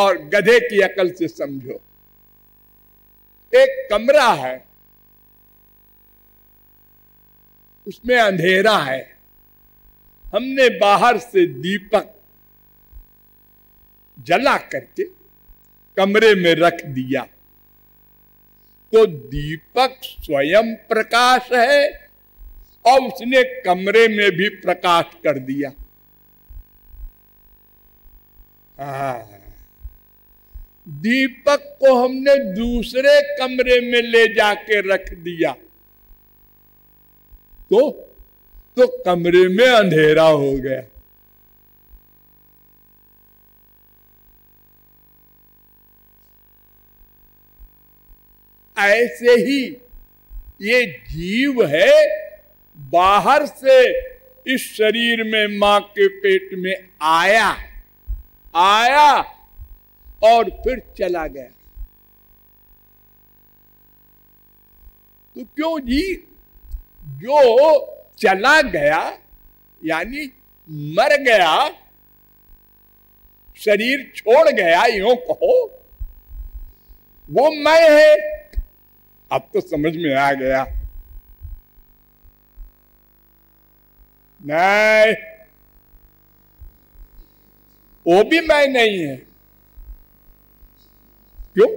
और गधे की अकल से समझो। एक कमरा है, उसमें अंधेरा है, हमने बाहर से दीपक जला करके कमरे में रख दिया, तो दीपक स्वयं प्रकाश है और उसने कमरे में भी प्रकाश कर दिया। दीपक को हमने दूसरे कमरे में ले जाके रख दिया तो कमरे में अंधेरा हो गया। ऐसे ही ये जीव है, बाहर से इस शरीर में मां के पेट में आया और फिर चला गया। तो क्यों जी? जो चला गया यानी मर गया, शरीर छोड़ गया, यूं कहो, वो मैं है। अब तो समझ में आ गया। नहीं, वो भी मैं नहीं है। क्यों?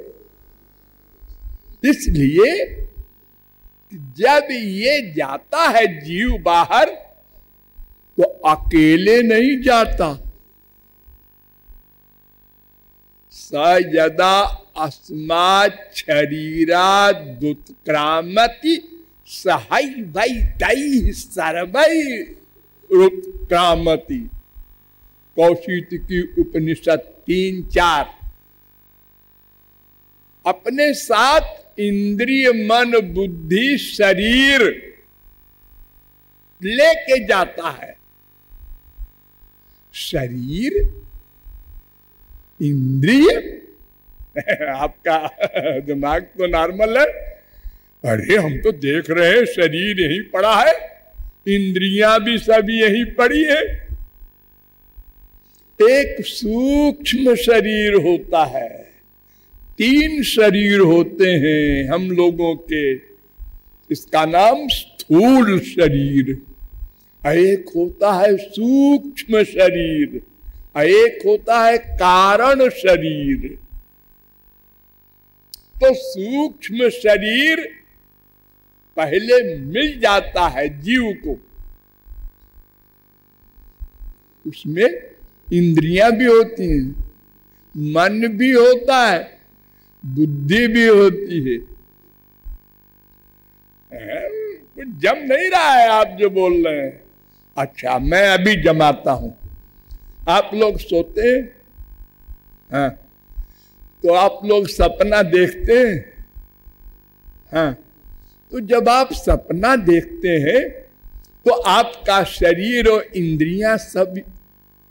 इसलिए जब ये जाता है जीव बाहर, तो अकेले नहीं जाता। स यदा अस्मात् शरीरादुत्क्रामति सहैवैतैः सर्वैः उत्क्रामति। कौशीतकी उपनिषद 3-4। अपने साथ इंद्रिय, मन, बुद्धि, शरीर लेके जाता है। शरीर, इंद्रिय, आपका दिमाग तो नॉर्मल है। अरे हम तो देख रहे हैं शरीर यहीं पड़ा है, इंद्रियां भी सब यहीं पड़ी है। एक सूक्ष्म शरीर होता है, 3 शरीर होते हैं हम लोगों के। इसका नाम स्थूल शरीर, एक होता है सूक्ष्म शरीर, एक होता है कारण शरीर। तो सूक्ष्म शरीर पहले मिल जाता है जीव को, उसमें इंद्रियां भी होती हैं, मन भी होता है, बुद्धि भी होती है। कुछ जम नहीं रहा है आप जो बोल रहे हैं। अच्छा, मैं अभी जमाता हूं। आप लोग सोते हैं, हाँ, तो आप लोग सपना देखते हैं, हाँ, तो जब आप सपना देखते हैं तो आपका शरीर और इंद्रियां सब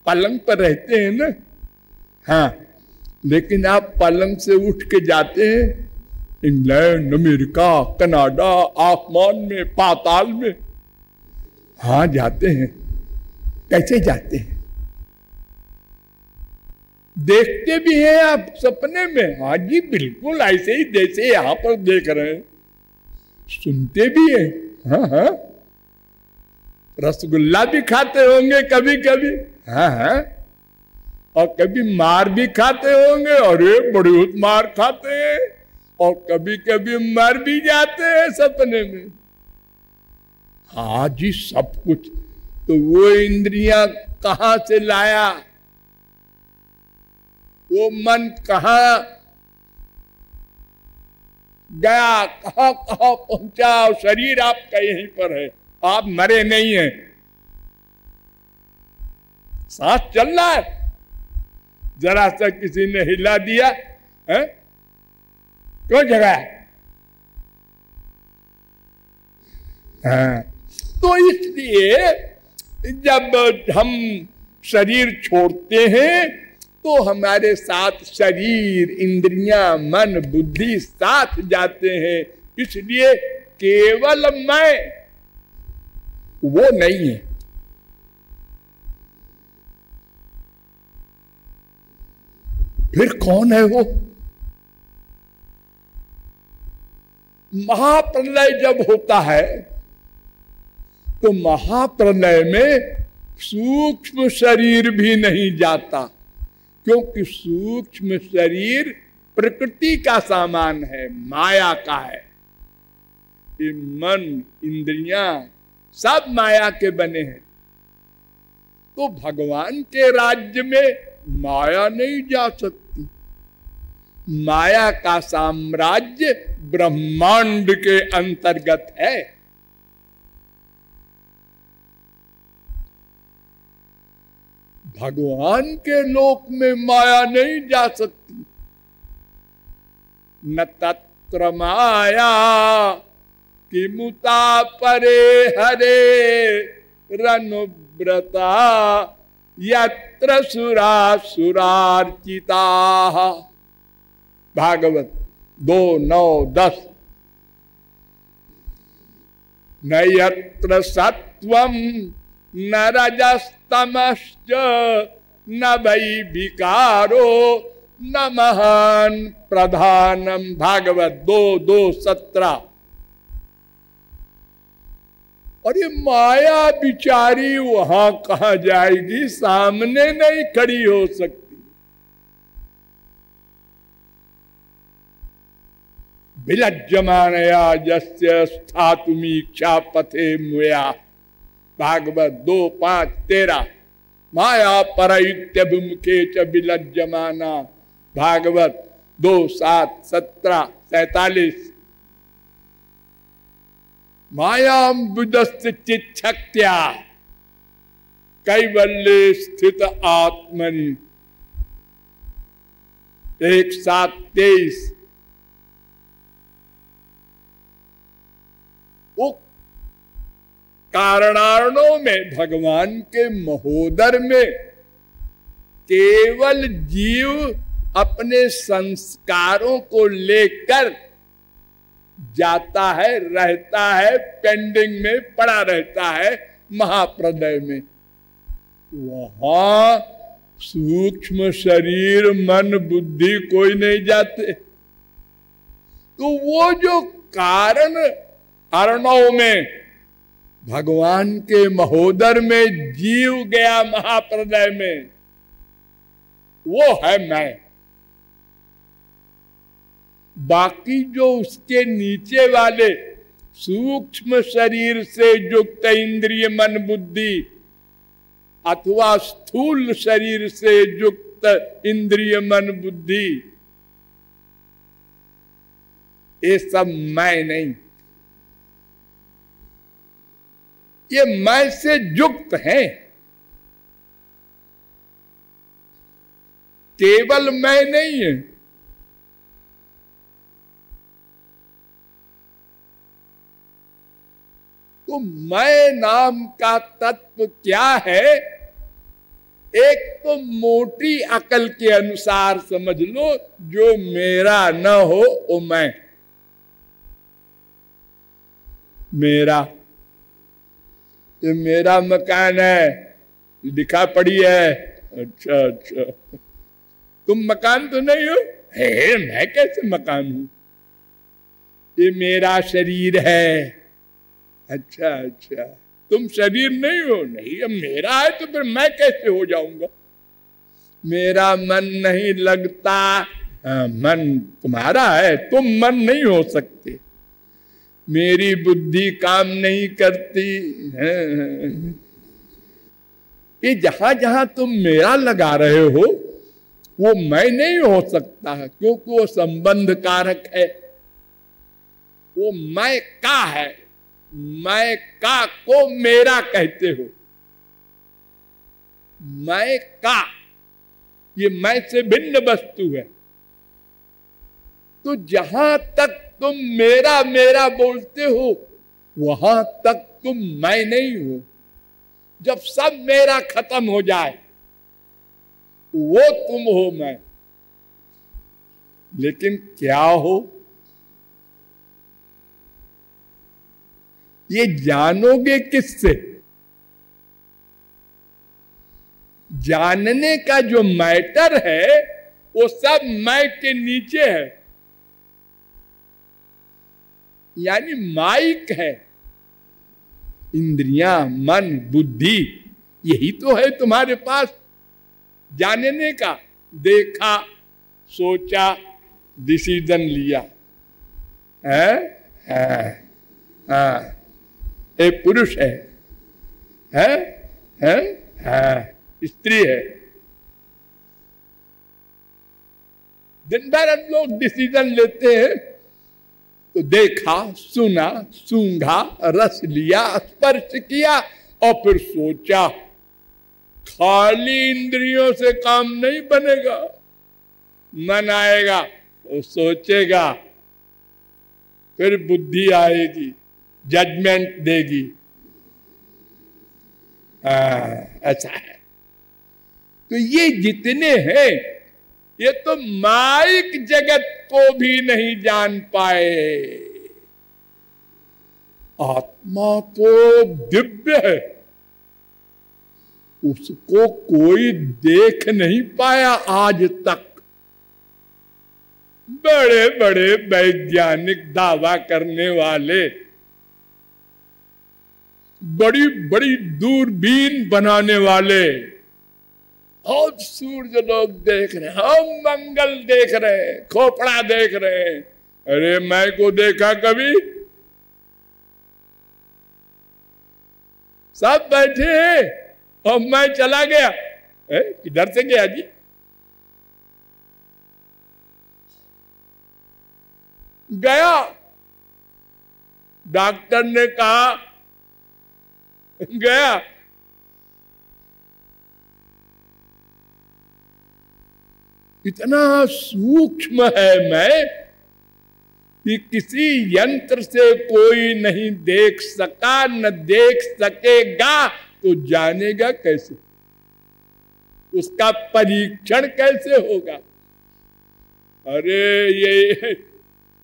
पलंग पर रहते हैं ना, हाँ, लेकिन आप पलंग से उठ के जाते हैं इंग्लैंड, अमेरिका, कनाडा, आसमान में, पाताल में, हाँ जाते हैं। कैसे जाते हैं? देखते भी हैं आप सपने में? हाँ जी, बिल्कुल ऐसे ही जैसे यहां पर देख रहे हैं। सुनते भी हैं, हाँ हाँ, रसगुल्ला भी खाते होंगे कभी कभी, हाँ हाँ, और कभी मार भी खाते होंगे, अरे बड़ी मार खाते हैं, और कभी कभी मर भी जाते हैं सपने में। हाँ जी, सब कुछ। तो वो इंद्रियां कहां से लाया, वो मन कहां गया, कहां कहां पहुंचा? शरीर आपका यहीं पर है, आप मरे नहीं हैं, सांस चल रहा है। जरा सा किसी ने हिला दिया है, क्यों जगह है? हाँ, तो इसलिए जब हम शरीर छोड़ते हैं तो हमारे साथ शरीर, इंद्रियां, मन, बुद्धि साथ जाते हैं। इसलिए केवल मैं वो नहीं है। फिर कौन है वो? महाप्रलय जब होता है तो महाप्रलय में सूक्ष्म शरीर भी नहीं जाता, क्योंकि सूक्ष्म शरीर प्रकृति का सामान है, माया का है। ये मन इंद्रियां सब माया के बने हैं। तो भगवान के राज्य में माया नहीं जा सकती। माया का साम्राज्य ब्रह्मांड के अंतर्गत है। भगवान के लोक में माया नहीं जा सकती। न तत्र माया किमुता परे हरे रनुव्रता यत्र सुरा सुरार्चिता। भागवत 2:9-10। न यत्र सत्वं न रजस्तमश्च न वै विकारो न महान प्रधानम। भागवत 2:17। और ये माया बिचारी वहां कहां जाएगी, सामने नहीं खड़ी हो सकती। विलज्जमानया यस्य स्थातुमीक्षा पथे मुया। भागवत 2:5-13। माया परैत्यभिमुखे च विलज्जमाना। भागवत 2:7-17-47। मायां बुदस्त चिच्छक्त्या कैवल्ये स्थित आत्मनि। 1:7-23। वो कारणार्णों में भगवान के महोदर में केवल जीव अपने संस्कारों को लेकर जाता है, रहता है, पेंडिंग में पड़ा रहता है। महाप्रलय में वहां सूक्ष्म शरीर मन बुद्धि कोई नहीं जाते। तो वो जो कारण अर्णव में भगवान के महोदर में जीव गया महाप्रलय में, वो है मैं। बाकी जो उसके नीचे वाले सूक्ष्म शरीर से युक्त इंद्रिय मन बुद्धि अथवा स्थूल शरीर से युक्त इंद्रिय मन बुद्धि, ये सब मैं नहीं। ये मैं से युक्त है। केवल मैं नहीं है। तो मैं नाम का तत्व क्या है? एक तो मोटी अकल के अनुसार समझ लो, जो मेरा न हो वो मैं। मेरा, ये मेरा मकान है, दिखा पड़ी है। अच्छा अच्छा, तुम मकान तो नहीं हो? है, मैं कैसे मकान हूं? ये मेरा शरीर है। अच्छा अच्छा, तुम शरीर नहीं हो? नहीं, अब मेरा है तो फिर मैं कैसे हो जाऊंगा? मेरा मन नहीं लगता। मन तुम्हारा है, तुम मन नहीं हो सकते। मेरी बुद्धि काम नहीं करती है। ये जहां जहां तुम मेरा लगा रहे हो वो मैं नहीं हो सकता, क्योंकि वो संबंध कारक है। वो मैं का है। मैं का को मेरा कहते हो। मैं का, ये मैं से भिन्न वस्तु है। तो जहां तक तुम मेरा मेरा बोलते हो वहां तक तुम मैं नहीं हो। जब सब मेरा खत्म हो जाए वो तुम हो मैं। लेकिन क्या हो ये जानोगे किससे? जानने का जो मैटर है वो सब मैं के नीचे है, यानी माइक है। इंद्रियां, मन, बुद्धि, यही तो है तुम्हारे पास जानने का। देखा, सोचा, डिसीजन लिया है, ये पुरुष है, स्त्री है। दिन भर हम लोग डिसीजन लेते हैं, तो देखा, सुना, सूंघा, रस लिया, स्पर्श किया और फिर सोचा। खाली इंद्रियों से काम नहीं बनेगा। मन आएगा तो सोचेगा, फिर बुद्धि आएगी, जजमेंट देगी। ऐसा है। तो ये जितने हैं, ये तो माइक जगत को भी नहीं जान पाए। आत्मा तो दिव्य है, उसको कोई देख नहीं पाया आज तक। बड़े बड़े वैज्ञानिक दावा करने वाले, बड़ी बड़ी दूरबीन बनाने वाले, और सूर्य लोग देख रहे हैं, हम मंगल देख रहे हैं, खोपड़ा देख रहे हैं। अरे मैं को देखा कभी? सब बैठे हैं और मैं चला गया। किधर से गया जी? गया, डॉक्टर ने कहा गया। इतना सूक्ष्म है मैं कि किसी यंत्र से कोई नहीं देख सका, न देख सकेगा, तो जानेगा कैसे? उसका परीक्षण कैसे होगा? अरे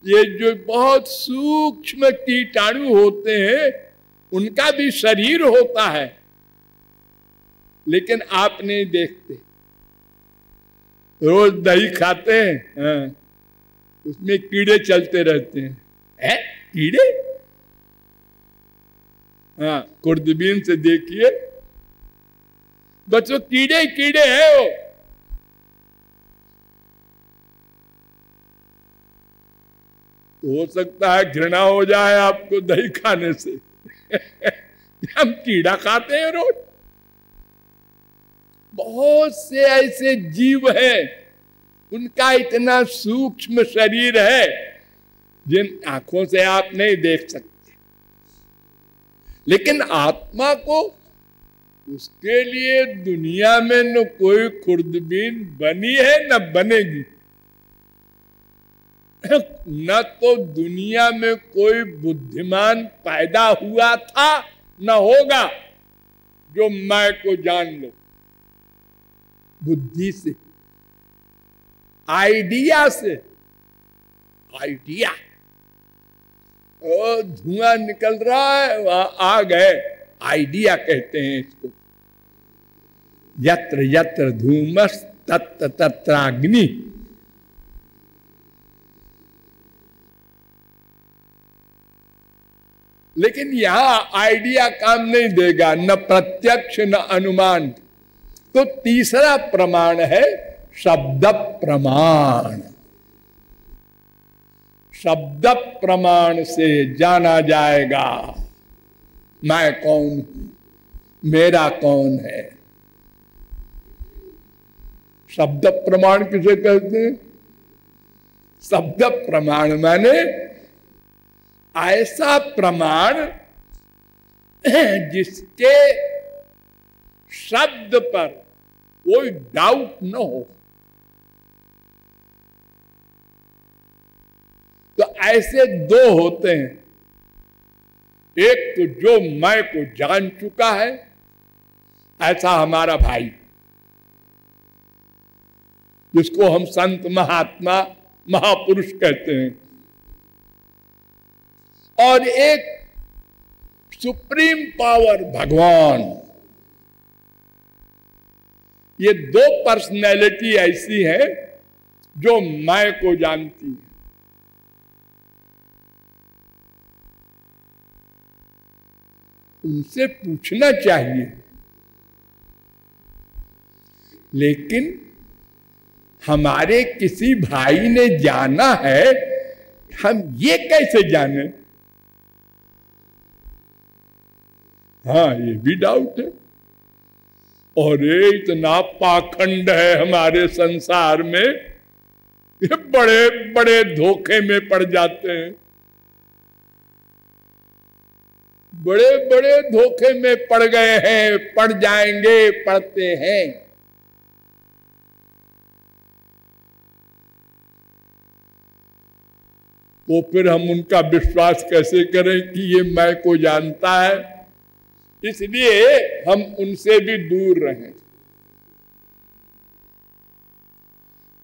ये जो बहुत सूक्ष्म कीटाणु होते हैं, उनका भी शरीर होता है, लेकिन आप नहीं देखते। रोज दही खाते हैं, उसमें कीड़े चलते रहते हैं। कीड़े? हाँ, खुर्दबीन से देखिए, बच्चों कीड़े कीड़े हैं वो। हो सकता है घृणा हो जाए आपको दही खाने से। हम कीड़ा खाते हैं रोज। बहुत से ऐसे जीव हैं, उनका इतना सूक्ष्म शरीर है जिन आंखों से आप नहीं देख सकते। लेकिन आत्मा को, उसके लिए दुनिया में न कोई खुर्दबीन बनी है न बनेगी। न तो दुनिया में कोई बुद्धिमान पैदा हुआ था, न होगा जो मैं को जान लो बुद्धि से, आइडिया से। आइडिया, धुआं निकल रहा है, वहां आ गए, आइडिया कहते हैं इसको। यत्र यत्र धूमस तत्र तत्राग्नि। लेकिन यहां आइडिया काम नहीं देगा, न प्रत्यक्ष न अनुमान। तो तीसरा प्रमाण है शब्द प्रमाण। शब्द प्रमाण से जाना जाएगा मैं कौन हूं, मेरा कौन है। शब्द प्रमाण किसे कहते हैं? शब्द प्रमाण माने ऐसा प्रमाण जिसके शब्द पर कोई डाउट न हो। तो ऐसे दो होते हैं, एक तो जो मैं को जान चुका है, ऐसा हमारा भाई, जिसको हम संत महात्मा महापुरुष कहते हैं, और एक सुप्रीम पावर भगवान। ये दो पर्सनैलिटी ऐसी है जो मैं को जानती है। उनसे पूछना चाहिए, लेकिन हमारे किसी भाई ने जाना है, हम ये कैसे जाने? हाँ, ये भी डाउट है। और ये इतना पाखंड है हमारे संसार में, ये बड़े बड़े धोखे में पड़ जाते हैं, बड़े बड़े धोखे में पड़ गए हैं, पड़ जाएंगे, पड़ते हैं। तो फिर हम उनका विश्वास कैसे करें कि ये मैं को जानता है? इसलिए हम उनसे भी दूर रहें।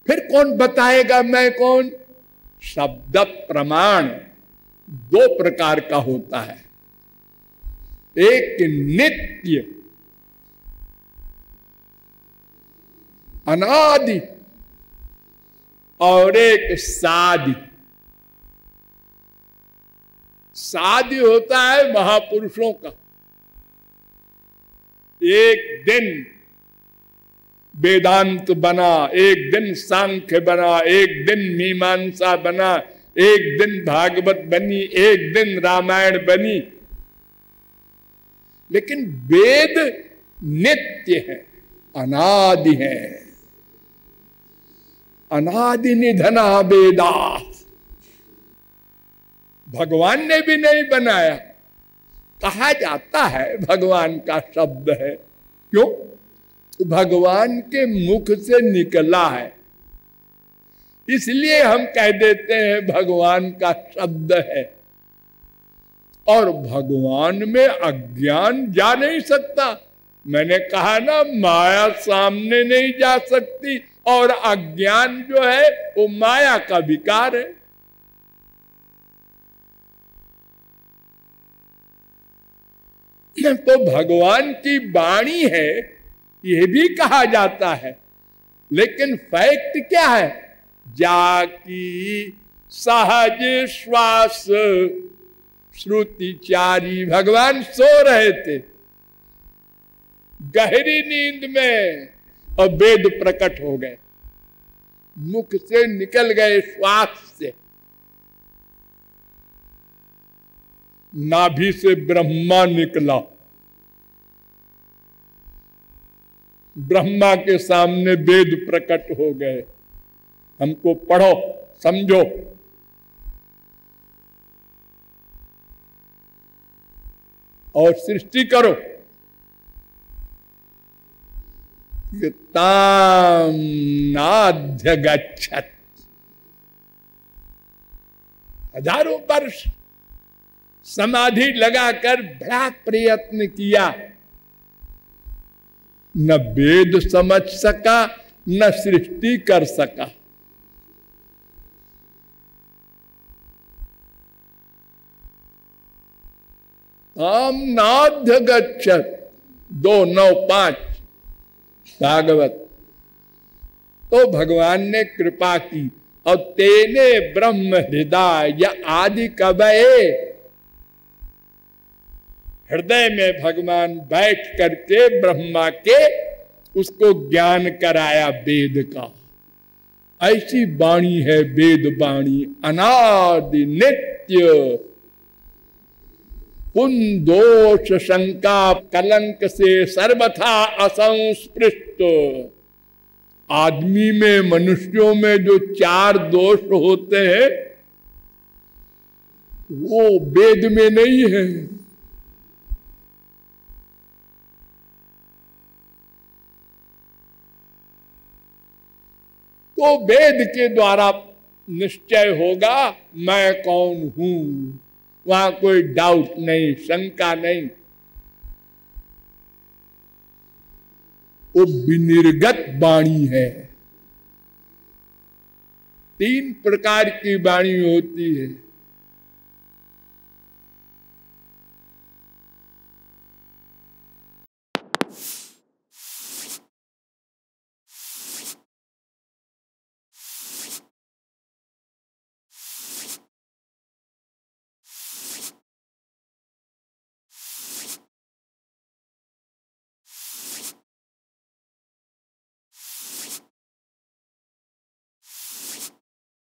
फिर कौन बताएगा मैं कौन? शब्द प्रमाण दो प्रकार का होता है, एक नित्य अनादि और एक सादि। सादि होता है महापुरुषों का, एक दिन वेदांत बना, एक दिन सांख्य बना, एक दिन मीमांसा बना, एक दिन भागवत बनी, एक दिन रामायण बनी। लेकिन वेद नित्य है, अनादि है। अनादि निधना वेदा। भगवान ने भी नहीं बनाया, कहा जाता है भगवान का शब्द है। क्यों? भगवान के मुख से निकला है, इसलिए हम कह देते हैं भगवान का शब्द है। और भगवान में अज्ञान जा नहीं सकता। मैंने कहा ना, माया सामने नहीं जा सकती, और अज्ञान जो है वो माया का विकार है। तो भगवान की वाणी है, यह भी कहा जाता है, लेकिन फैक्ट क्या है? जाकी सहज श्वास श्रुतिचारी। भगवान सो रहे थे गहरी नींद में, और वेद प्रकट हो गए, मुख से निकल गए, श्वास से। नाभि से ब्रह्मा निकला, ब्रह्मा के सामने वेद प्रकट हो गए। हमको पढ़ो, समझो। और सृष्टि करो। ताम नाध्य गच्छत। हजारों वर्ष समाधि लगाकर बड़ा प्रयत्न किया, न वेद समझ सका, न सृष्टि कर सका। ताम नाध्य गच्छत 2:9-5 भागवत। तो भगवान ने कृपा की, और तेने ब्रह्म हृदय आदि कवये। हृदय में भगवान बैठ करके ब्रह्मा के उसको ज्ञान कराया वेद का। ऐसी वाणी है वेद वाणी, अनादि नित्य, पुंदोष शंका कलंक से सर्वथा असंस्पृष्ट। आदमी में, मनुष्यों में जो 4 दोष होते हैं, वो वेद में नहीं है। तो वेद के द्वारा निश्चय होगा मैं कौन हूं, वहां कोई डाउट नहीं, शंका नहीं। वो विनिर्गत वाणी है। 3 प्रकार की वाणी होती है।